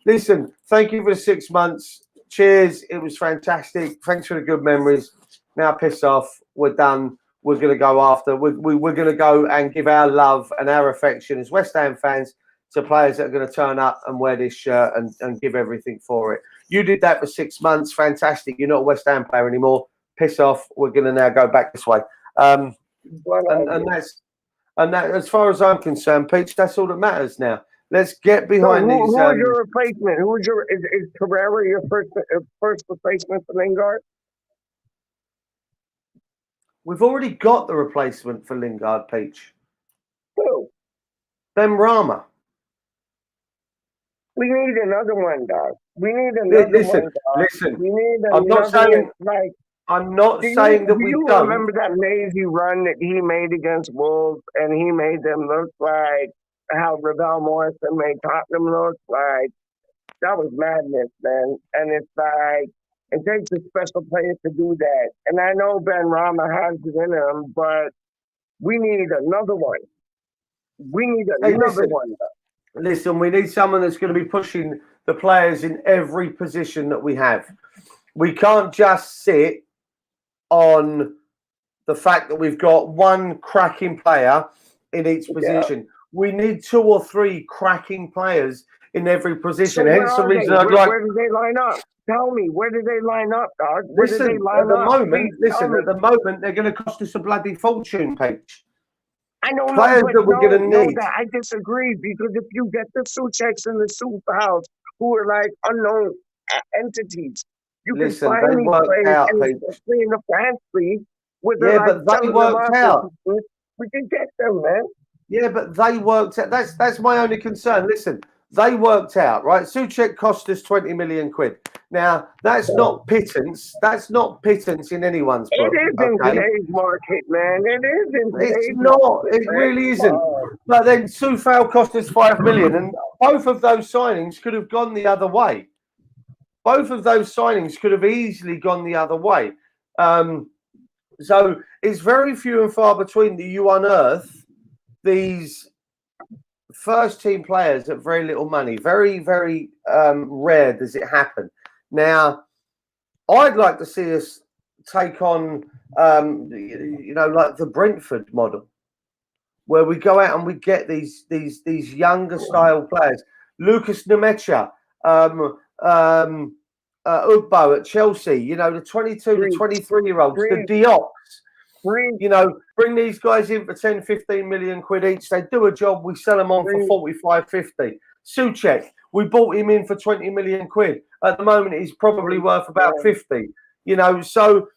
S2: listen. Thank you for the 6 months. Cheers. It was fantastic. Thanks for the good memories. Now piss off. We're done. We're going to go after. We're going to go and give our love and our affection as West Ham fans to players that are going to turn up and wear this shirt and give everything for it. You did that for 6 months. Fantastic. You're not a West Ham player anymore. Piss off. We're going to now go back this way. And that, as far as I'm concerned, Peach, that's all that matters now. Let's get behind these.
S1: Who is your replacement? Is Pereira your first replacement for Lingard?
S2: We've already got the replacement for Lingard, Peach.
S1: Who?
S2: Ben Rama.
S1: We need another one, dog. We need another
S2: Listen,
S1: one, dog.
S2: listen.
S1: We need
S2: I'm not
S1: another
S2: saying.
S1: one. Like,
S2: I'm not
S1: do
S2: saying that we
S1: you
S2: don't.
S1: remember that lazy run that he made against Wolves, and he made them look like how Ravel Morrison made Tottenham look like? That was madness, man. And it's like it takes a special player to do that. And I know Ben Rama has it in him, but we need another one. We need
S2: Hey,
S1: another one.
S2: listen, we need someone that's going to be pushing the players in every position that we have. We can't just sit on the fact that we've got one cracking player in each position. Yeah. We need 2 or 3 cracking players in every position.
S1: So
S2: Hence the reason I'd like.
S1: Where do they line up? Tell me, where do they line up, dog? Where
S2: listen,
S1: do they line up?
S2: At the moment, they're going to cost us a bloody fortune, Paige.
S1: I don't
S2: players
S1: know, but
S2: that we're going to need.
S1: That I disagree, because if you get the Sucheks and the Superhouse, who are like unknown entities, you can find these players, and especially in the France league, where they're like
S2: but they worked out.
S1: We can get them, man.
S2: Yeah, but they worked out. That's my only concern. Listen, they worked out, right? Souček cost us 20 million quid. Now, that's not pittance. That's not pittance in anyone's book.
S1: It is in today's market, man. It is in today's
S2: market. It really isn't. But then Soufal cost us 5 million, and both of those signings could have gone the other way. Both of those signings could have easily gone the other way. So it's very few and far between that you unearth these first team players at very little money. Very, very rare does it happen. Now, I'd like to see us take on, like the Brentford model, where we go out and we get these younger style players. Lucas Nemecha, Ugbo at Chelsea, the 22 to 23-year-olds, the DioPs. Bring these guys in for 10, 15 million quid each. They do a job, we sell them on for 45, 50. Souček, we bought him in for 20 million quid. At the moment, he's probably worth about 50. So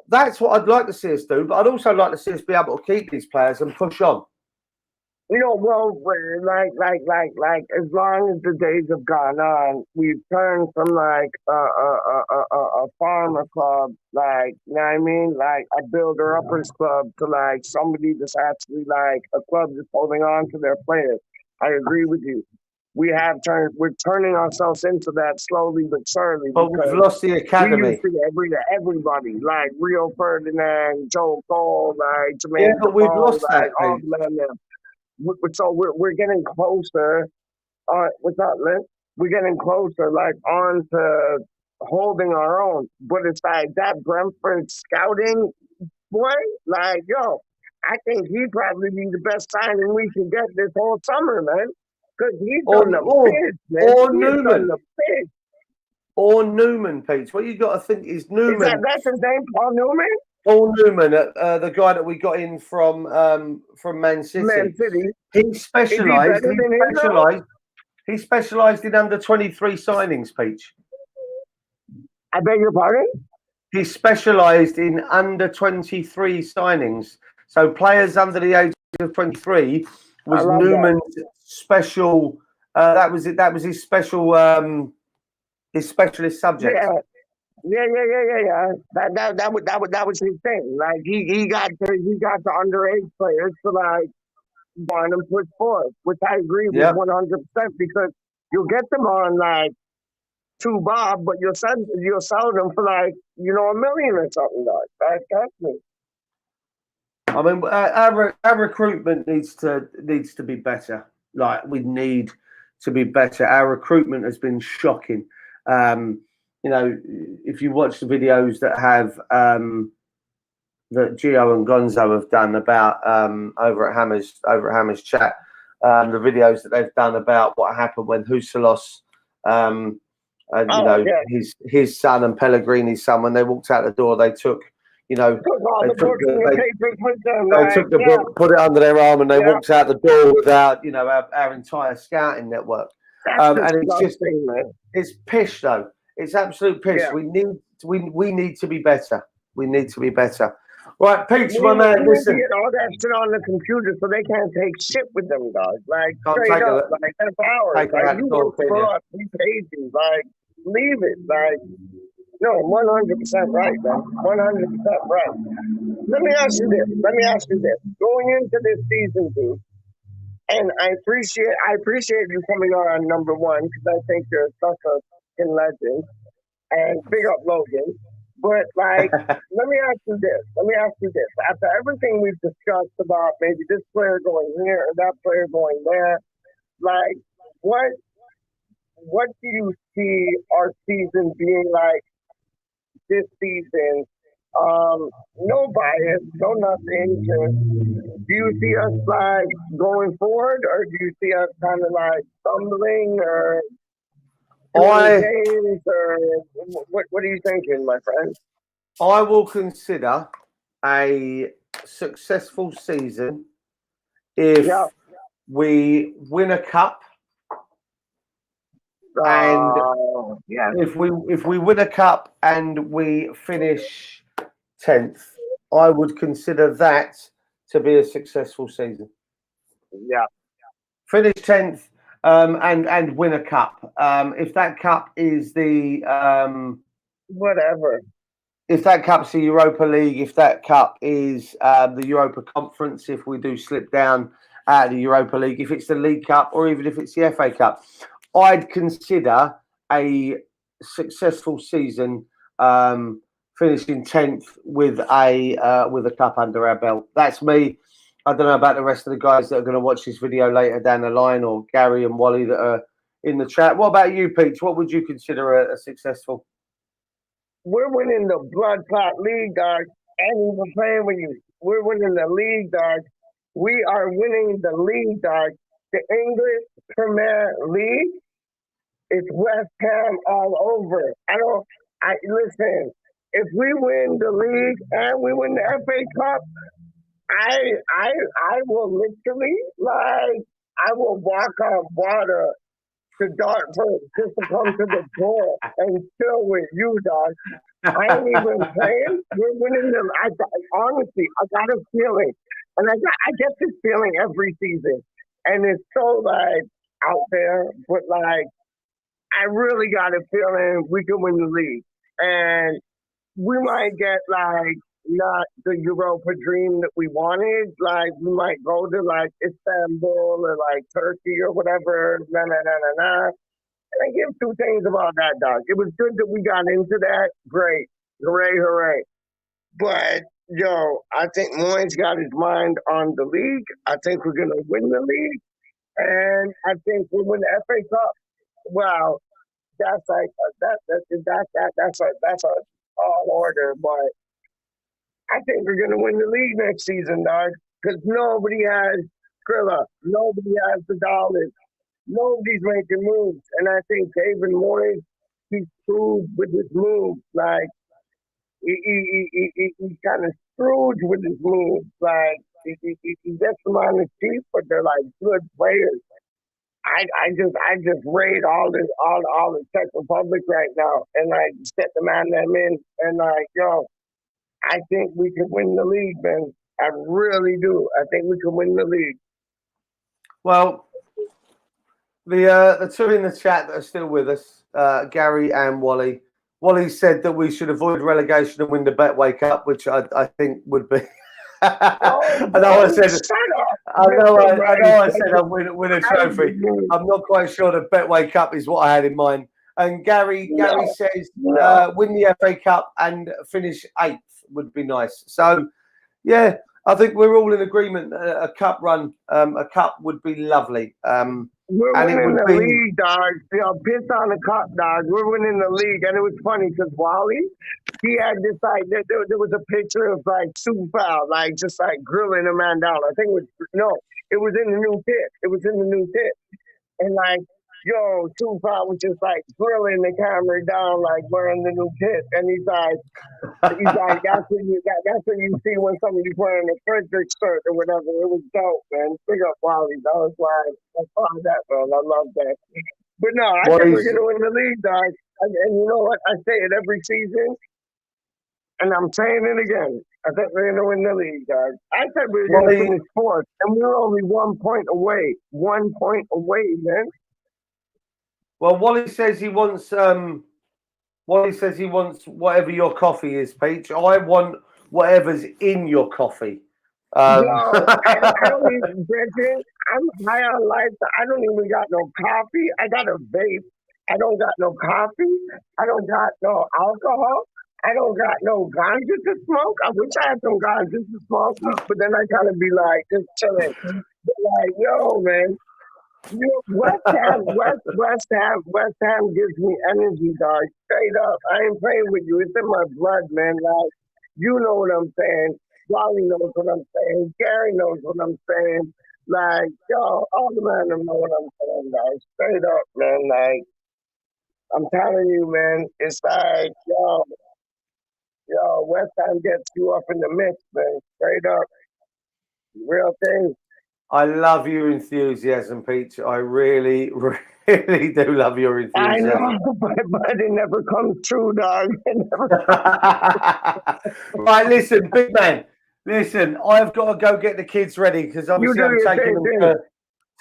S2: that's what I'd like to see us do. But I'd also like to see us be able to keep these players and push on.
S1: Well, like, as long as the days have gone on, we've turned from like a farmer club, like, you know what I mean, like a builder uppers club, to like somebody that's actually like a club that's holding on to their players. I agree with you. We're turning ourselves into that slowly but surely.
S2: But we've lost the academy.
S1: We used to everybody, like Rio Ferdinand, Joe Cole, like Jermaine.
S2: Yeah, but we've lost that.
S1: All of them. So we're getting closer. What's up, Liz? We're getting closer, like, on to holding our own. But it's like that Brentford scouting boy, like, yo, I think he'd probably be the best signing we can get this whole summer, man. Because he's done the pitch, man.
S2: Or Newman. Or Newman, Pete. What you got to think is Newman.
S1: That's his name, Paul Newman?
S2: Paul Newman, the guy that we got in from Man City. He specialised. He specialised in under 23 signings, Peach.
S1: I beg your pardon?
S2: He specialised in under 23 signings. So players under the age of 23 was Newman's special. That was it. That was his special. His specialist subject.
S1: Yeah. That was his thing. Like he got the underage players to like want and push forward, which I agree with 100%, because you'll get them on like 2 bob, but you'll sell them for like $1 million or something like that. That's me.
S2: I mean, our recruitment needs to be better. Like, we need to be better. Our recruitment has been shocking. If you watch the videos that have that Gio and Gonzo have done about over at HaMMER's chat, the videos that they've done about what happened when Huselos, his son and Pellegrini's son, when they walked out the door, they took the book, put it under their arm, and they walked out the door without our entire scouting network. And it's just it's pish though. It's absolute pish. Yeah. We need to be better. We need to be better. Right, Peach, my
S1: We
S2: man,
S1: need to
S2: listen.
S1: get all that shit on the computer so they can't take shit with them, dog. Like,
S2: Can't
S1: straight
S2: take
S1: up.
S2: a
S1: Like, that's ours.
S2: take a
S1: Like, you work
S2: laptop, can you?
S1: for us. We paid you. Like, leave it. Like, no, 100% right, man. 100% right. Let me ask you this. Let me ask you this. Going into this season, dude, and I appreciate you coming on number one because I think you're such a fucking legend. And big up Logan. But like, let me ask you this. Let me ask you this. After everything we've discussed about maybe this player going here and that player going there, like, what what do you see our season being like this season? No bias, no nothing. Just, do you see us like going forward, or do you see us kind of like stumbling, or doing
S2: I
S1: games, or what are you thinking, my friend?
S2: I will consider a successful season
S1: Yeah.
S2: if we win a cup, and
S1: Yeah.
S2: if we win a cup and we finish 10th, I would consider that to be a successful season.
S1: Yeah.
S2: Finish 10th, and win a cup. If that cup is the
S1: Whatever.
S2: if that cup's the Europa League, if that cup is the Europa Conference, if we do slip down out of the Europa League, if it's the League Cup, or even if it's the FA Cup, I'd consider a successful season, finishing 10th with a cup under our belt. That's me. I don't know about the rest of the guys that are going to watch this video later down the line, or Gary and Wally that are in the chat. What about you, Peach? What would you consider a successful?
S1: We're winning the blood clot league, dog. And we're playing with you. We're winning the league, dog. We are winning the league, dog. The English Premier League. It's West Ham all over. I listen. If we win the league and we win the FA Cup, I I will literally like I will walk on water to Dartford just to come to the door and chill with you, dog. I ain't even playing. We're winning them. Honestly, I got a feeling, and I get this feeling every season, and it's so like out there, but like I really got a feeling we can win the league, and we might get like not the Europa dream that we wanted. Like we might go to like Istanbul or like Turkey or whatever. Nah, nah, nah, nah, nah. And I give two things about that, dog. It was good that we got into that. Great, hooray, hooray. But yo, I think Moyes got his mind on the league. I think we're gonna win the league, and I think we win the FA Cup. Wow, that's like that's a all order, but I think we're gonna win the league next season, dog. Because nobody has Skrilla, nobody has the dollars, nobody's making moves, and I think David Moyes, he's screwed with his moves. Like he's kind of screwed with his moves. Like he gets them on the cheap, but they're like good players. I just raid all the Czech Republic right now and like set the man them in and like yo, I think we could win the league, man. I really do. I think we could win the league.
S2: Well, the two in the chat that are still with us, Gary and Wally. Wally said that we should avoid relegation and win the Betway Cup, which I think would be.
S1: Oh,
S2: I know I said.
S1: shut up.
S2: I know I
S1: Mr.
S2: said I'll win a trophy. I'm not quite sure the Betway Cup is what I had in mind. And Gary says win the FA Cup and finish 8th would be nice. So yeah, I think we're all in agreement. A cup run, a cup would be lovely.
S1: We're
S2: And it
S1: winning
S2: would
S1: the
S2: be
S1: league, dog. Piss on the cup, dog. We're winning the league. And it was funny because Wally, he had this like, there was a picture of like Super Foul, like just like grilling a man down. I think it was, no, it was in the new kit. It was in the new kit. And like, yo, Tupac was just like grilling the camera down, like wearing the new kit. And he's like, that's what you see when somebody's wearing a Frederick shirt or whatever. It was dope, man. Big up Wally. That was like, I saw that, man. I love that. But no, I think we're gonna win the league, guys. And you know what? I say it every season, and I'm saying it again. I think we're gonna win the league, guys. I said we were gonna
S2: Wally,
S1: finish fourth, and we were only 1 point away. 1 point away, man.
S2: well, Wally says he wants whatever your coffee is, Peach. I want whatever's in your coffee.
S1: Yo, I don't even drink. I'm high on life. I don't even got no coffee. I got a vape. I don't got no coffee. I don't got no alcohol. I don't got no ganja to smoke. I wish I had some ganja to smoke, but then I gotta be like just chilling. But like, yo, man, you know, West Ham gives me energy, dog. Straight up, I ain't playing with you. It's in my blood, man. Like, you know what I'm saying. Wally knows what I'm saying. Gary knows what I'm saying. Like, yo, all the men know what I'm saying, dog. Straight up, man. Like, I'm telling you, man. It's like, yo, West Ham gets you up in the mix, man. Straight up, real thing.
S2: I love your enthusiasm, Peach. I really, really do love your
S1: I
S2: enthusiasm.
S1: know, but it never comes true, dog. It never
S2: Right, listen, big man. Listen, I've got to go get the kids ready because obviously I'm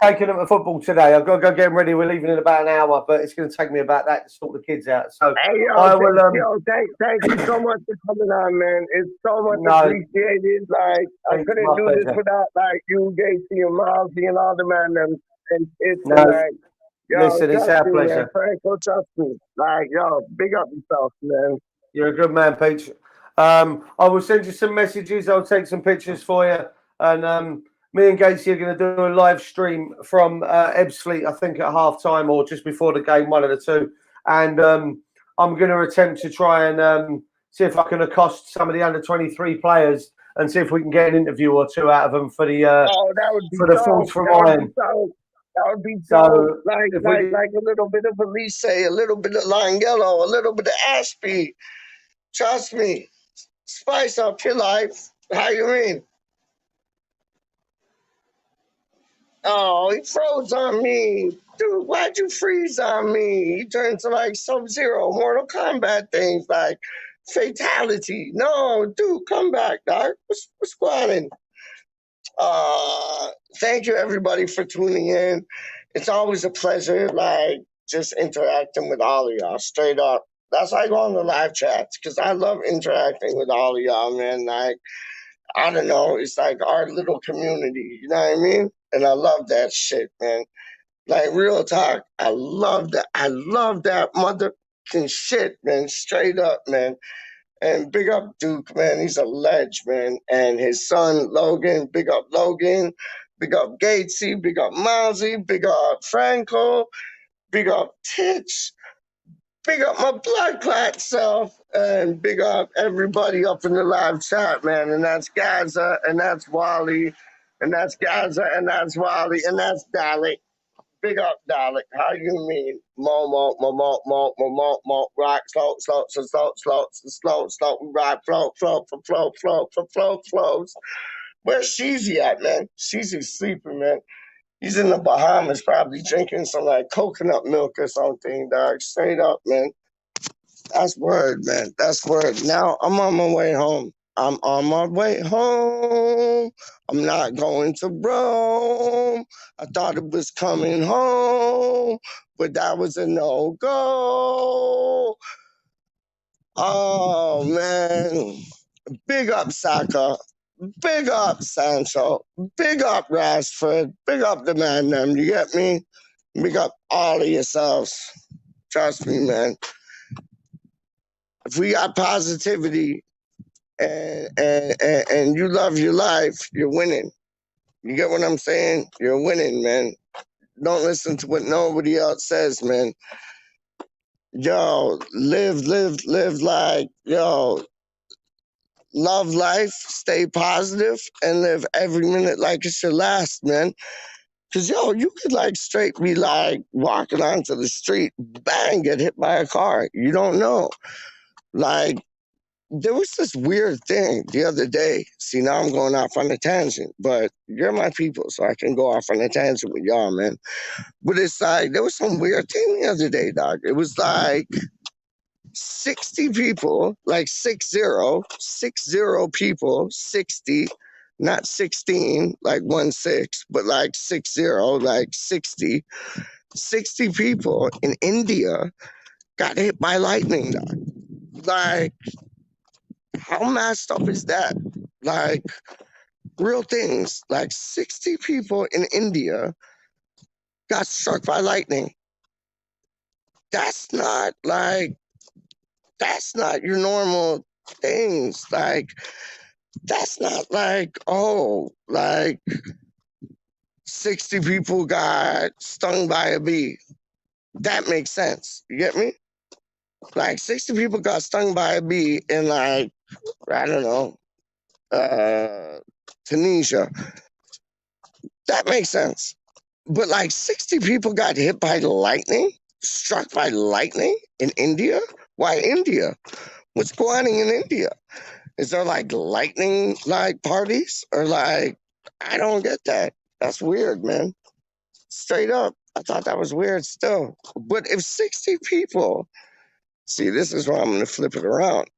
S2: taking them to football today. I've got to go get them ready. We're leaving in about an hour, but it's going to take me about that to sort the kids out. So
S1: hey, yo,
S2: I will.
S1: Thank you so much for coming on, man. It's so much appreciated. Like, I couldn't do this without like you, Gacy, and Milesy, and all the man. And it's like, yo,
S2: listen, it's our pleasure.
S1: Man. Franco, trust me. Like, yo, big up yourself, man.
S2: You're a good man, Peach. I will send you some messages. I'll take some pictures for you. And me and Gacy are going to do a live stream from Ebbsfleet, I think at half-time or just before the game, one of the two. And I'm going to attempt to try and see if I can accost some of the under-23 players and see if we can get an interview or two out of them for the Fools from Iron.
S1: That would be so like a little bit of Elise, a little bit of Langelo, a little bit of Ashby. Trust me, spice up your life. How you mean? Oh, he froze on me. Dude, why'd you freeze on me? He turned to like Sub-Zero, Mortal Kombat things like fatality. No, dude, come back, dog. What's going on? Thank you everybody for tuning in. It's always a pleasure, like just interacting with all of y'all, straight up. That's why I go on the live chats, because I love interacting with all of y'all, man. Like, I don't know, it's like our little community, you know what I mean? And I love that shit, man. Like, real talk, I love that. I love that motherfucking shit, man. Straight up, man. And big up Duke, man. He's a ledge, man. And his son, Logan, big up Logan. Big up Gatesy, big up Milesy, big up Franco, big up Titch, big up my blood clot self, and big up everybody up in the live chat, man. And that's Gaza, and that's Wally, and that's Gaza, and that's Wally, and that's Dalek. Big up, Dalek. How you mean? Mo, rock, slow, we ride, flows. Where's Sheezy at, man? Sheezy's sleeping, man. He's in the Bahamas, probably drinking some like coconut milk or something, dog. Straight up, man. That's word, man. That's word. Now I'm on my way home. I'm on my way home. I'm not going to Rome. I thought it was coming home, but that was a no-go. Oh, man. Big up Saka. Big up Sancho. Big up Rashford. Big up the man, them. You get me? Big up all of yourselves. Trust me, man. If we got positivity and you love your life, you're winning. You get what I'm saying? You're winning, man. Don't listen to what nobody else says, man. Yo, live like, yo, love life, stay positive, and live every minute like it's your last, man. Cause yo, you could like straight be like walking onto the street, bang, get hit by a car. You don't know. Like, there was this weird thing the other day. See, now I'm going off on a tangent, but you're my people, so I can go off on a tangent with y'all, man. But it's like, there was some weird thing the other day, dog. It was like, 60 people, like 60 people, 60, not 16, like 1 6, but like 60, like 60 people in India got hit by lightning. Like, how messed up is that? Like, real things. Like, 60 people in India got struck by lightning. That's not your normal things. Like, that's not like, oh, like 60 people got stung by a bee. That makes sense. You get me? Like 60 people got stung by a bee in like, I don't know, Tunisia. That makes sense. But like 60 people got hit by lightning, struck by lightning in India? Why India? What's going on in India? Is there like lightning like parties? Or like, I don't get that. That's weird, man. Straight up. I thought that was weird still. But if 60 people, see, this is where I'm going to flip it around.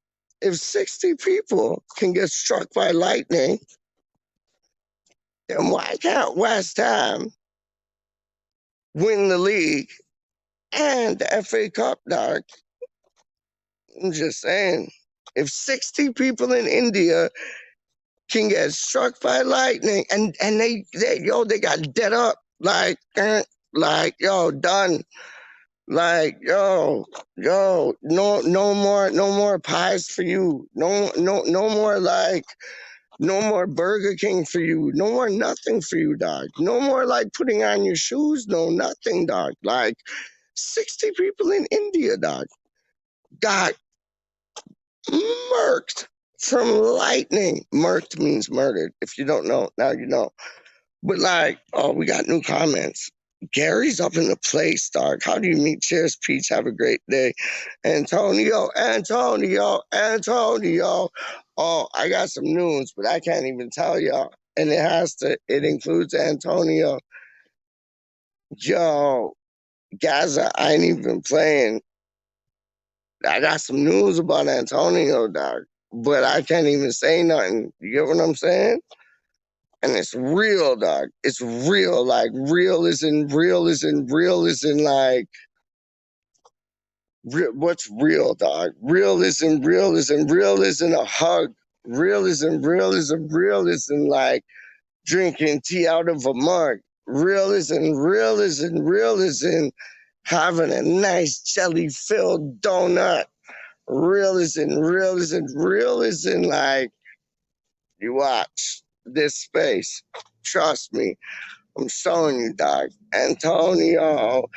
S1: If 60 people can get struck by lightning, then why can't West Ham win the league and the FA Cup, dog? I'm just saying. If 60 people in India can get struck by lightning and they got dead up like yo, done. Like, yo, no more pies for you. No more like, no more Burger King for you. No more nothing for you, dog. No more like putting on your shoes. No, nothing, dog. Like 60 people in India, dog, got murked from lightning. Murked means murdered. If you don't know, now you know. But like, oh, we got new comments. Gary's up in the place, dog. How do you meet? Cheers, Peach. Have a great day. Antonio. Oh, I got some news, but I can't even tell y'all. And it includes Antonio. Yo, Gaza, I ain't even playing. I got some news about Antonio, dog. But I can't even say nothing. You get what I'm saying? And it's real, dog. It's real. Like real is in like what's real, dog? Real is in a hug. Real is in like drinking tea out of a mug. Real is in having a nice jelly filled donut. Real is in like you watch this space. Trust me. I'm showing you, dog. Antonio.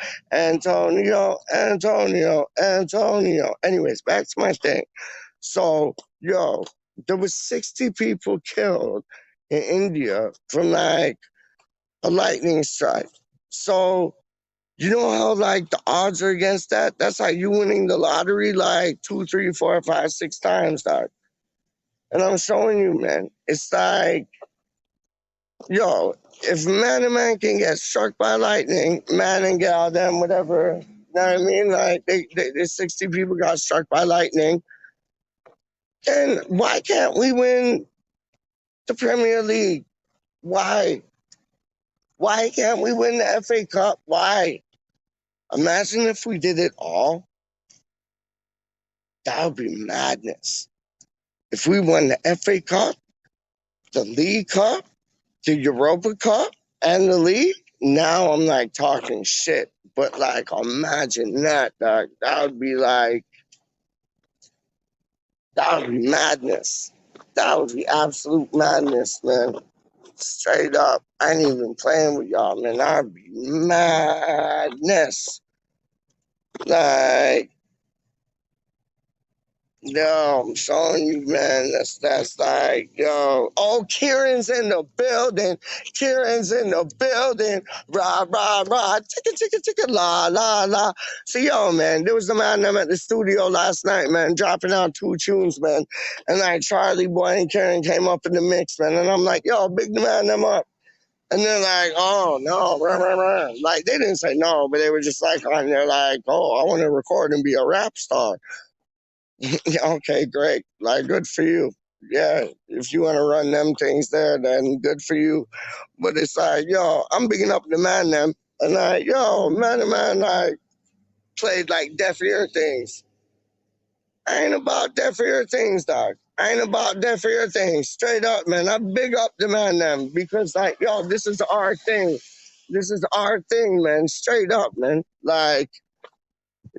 S1: Anyways, back to my thing. So, yo, there was 60 people killed in India from like a lightning strike. So, you know how like the odds are against that? That's like you winning the lottery like 2, 3, 4, 5, 6 times, dog. And I'm showing you, man. It's like, yo, if man and man can get struck by lightning, man and gal, them, whatever, you know what I mean? Like, they 60 people got struck by lightning. Then why can't we win the Premier League? Why? Why can't we win the FA Cup? Why? Imagine if we did it all. That would be madness. If we won the FA Cup, the League Cup, the Europa Cup, and the league, now I'm like talking shit. But like, imagine that, dog. That would be madness. That would be absolute madness, man. Straight up. I ain't even playing with y'all, man. That'd be madness. Like, yo, I'm showing you, man. That's like, yo. Oh, Kieran's in the building. Rah, rah, rah. Ticka, la, la, la. So, yo, man, there was the man them at the studio last night, man, dropping out 2 tunes, man. And like Charlie Boy and Kieran came up in the mix, man. And I'm like, yo, big the man them up. And they're like, oh, no, rah, rah, rah. Like, they didn't say no, but they were just like on there like, oh, I want to record and be a rap star. Yeah, okay, great. Like, good for you. Yeah, if you want to run them things there, then good for you. But it's like, yo, I'm bigging up the man, them. And like, yo, man, like, played like deaf ear things. I ain't about deaf ear things, dog. I ain't about deaf ear things. Straight up, man. I big up the man, them. Because, like, yo, this is our thing. This is our thing, man. Straight up, man. Like,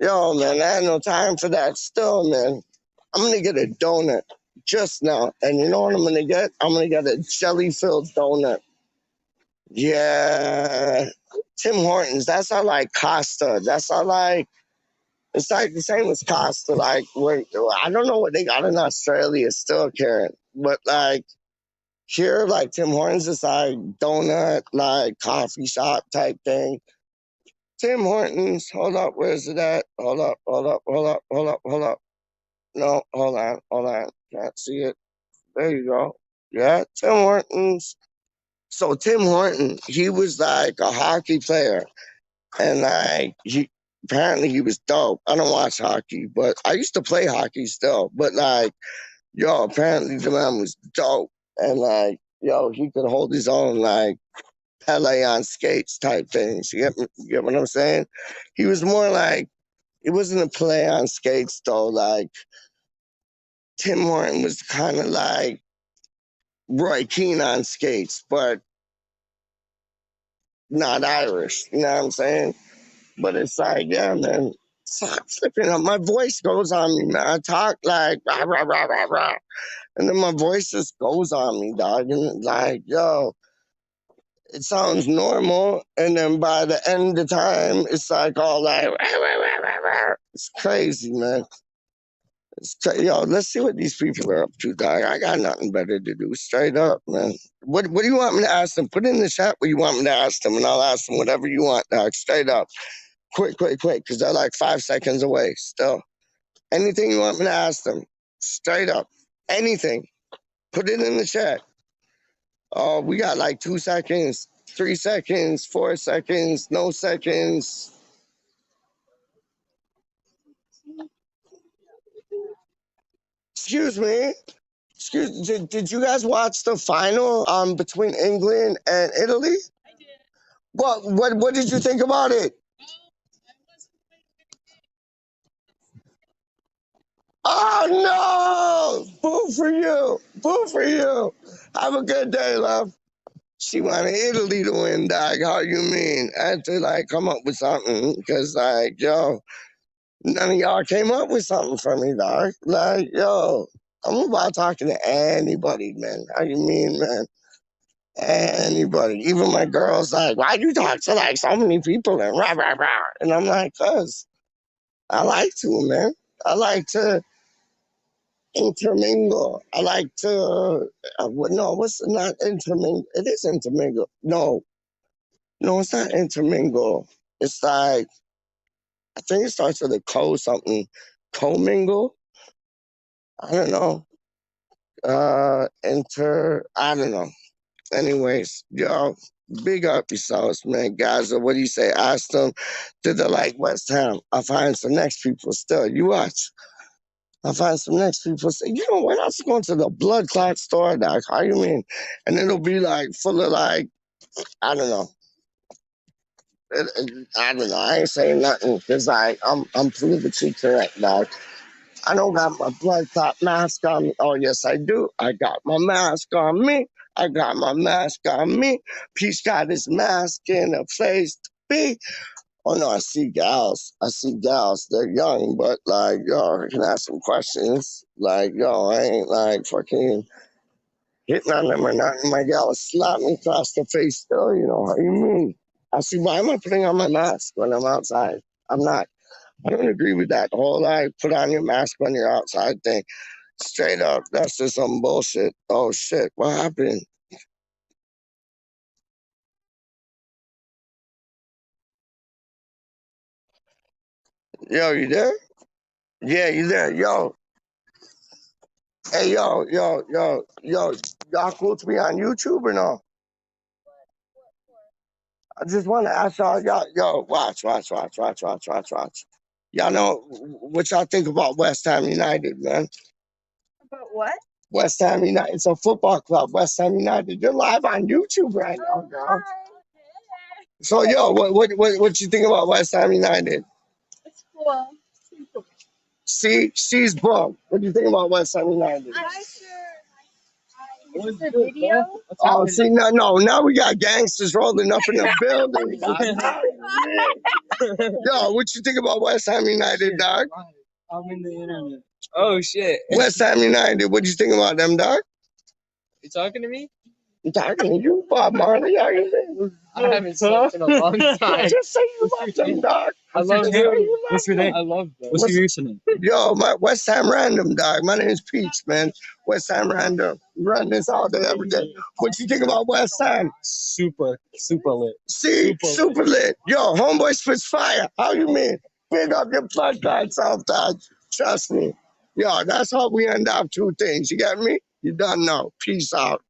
S1: yo, man, I had no time for that still, man. I'm gonna get a donut just now. And you know what I'm gonna get? I'm gonna get a jelly-filled donut. Yeah. Tim Hortons, that's how like Costa. That's how like it's like the same as Costa. Like where I don't know what they got in Australia still, Karen. But like here, like Tim Hortons is like donut, like coffee shop type thing. Tim Hortons, hold up, where's it at? Hold up, hold up. No, hold on. Can't see it. There you go. Yeah, Tim Hortons. So Tim Horton, he was like a hockey player, and like he apparently he was dope. I don't watch hockey, but I used to play hockey still. But like, yo, apparently the man was dope, and like, yo, he could hold his own, like Pele on skates type things. You get what I'm saying? He was more like it wasn't a play on skates though. Like Tim Horton was kind of like Roy Keane on skates, but not Irish. You know what I'm saying? But it's like, yeah, man, stop flipping up. My voice goes on me, man. I talk like rah, rah, rah, rah, rah. And then my voice just goes on me, dog. And like, yo, it sounds normal. And then by the end of the time, it's like all like, rah, rah, rah, rah, rah. It's crazy, man. Yo, let's see what these people are up to, dog. I got nothing better to do. Straight up, man. What do you want me to ask them? Put it in the chat what you want me to ask them, and I'll ask them whatever you want, dog. Straight up. Quick, because they're like 5 seconds away still. Anything you want me to ask them, straight up. Anything. Put it in the chat. Oh, we got like 2 seconds, 3 seconds, 4 seconds, no seconds. Excuse me. Did you guys watch the final between England and Italy? What did you think about it? Oh no! Boo for you! Boo for you! Have a good day, love. She wanted Italy to win, dog. How you mean? I had to like come up with something because like, yo, none of y'all came up with something for me, dog. Like, yo, I'm about talking to anybody, man. How you mean, man? Anybody, even my girls, like, why you talk to like so many people and rah rah rah? And I'm like, cause I like to, man. I like to intermingle. I like to. No, what's not intermingle? It is intermingle. No, it's not intermingle. It's like I think it starts with a co something. Commingle. I don't know. Enter. I don't know. Anyways, yo, big up yourselves, man. Gaza, what do you say? Ask them, did they like West Ham? I'll find some next people still. You watch. I'll find some next people say, you know what? I was going to the blood clot store, doc. How you mean? And it'll be like full of like, I don't know. I don't know. I ain't saying nothing because I'm politically correct, dog. I don't got my blood clot mask on me. Oh, yes, I do. I got my mask on me. I got my mask on me. Peace got his mask in a place to be. Oh, no, I see gals. I see gals. They're young, but like, yo, I can ask some questions. Like, yo, I ain't like fucking hitting on them or nothing. My gal slapped me across the face still, you know. How you mean? I see, why am I putting on my mask when I'm outside? I'm not. I don't agree with that whole like put on your mask when you're outside thing. Straight up, that's just some bullshit. Oh shit, what happened? Yo, you there? Yeah, you there? Yo, hey, y'all cool to be on YouTube or no? I just want to ask y'all, yo, watch. Y'all know what y'all think about West Ham United, man?
S4: About what?
S1: West Ham United. It's a football club. West Ham United. You're live on YouTube right now, girl. So, yo, what you think about West Ham United?
S4: It's cool.
S1: See, she's bum. What do you think about West Ham United?
S4: Is this a video?
S1: Oh, see, now we got gangsters rolling up in the building, dog. Yo, what you think about West Ham United, dog?
S5: I'm in the internet. Oh shit.
S1: West Ham United, what do you think about them, dog?
S5: You talking to me?
S1: I'm talking to you, Bob Marley. How you been?
S5: I haven't slept in a long time.
S1: Just say you love them, dog.
S5: I love
S1: Just say
S5: you.
S1: you love
S5: What's your
S1: them.
S5: name? I love them.
S1: What's
S5: your username?
S1: Yo, my West Ham Random, dog. My name is Peach, man. West Ham Random. Run this all day, every day. What you think about West Ham?
S5: Super lit.
S1: See, super lit. Yo, homeboy spits fire. How you mean? Big up your blood clot sometimes. Trust me. Yo, that's how we end up two things. You get me? You done know. Peace out.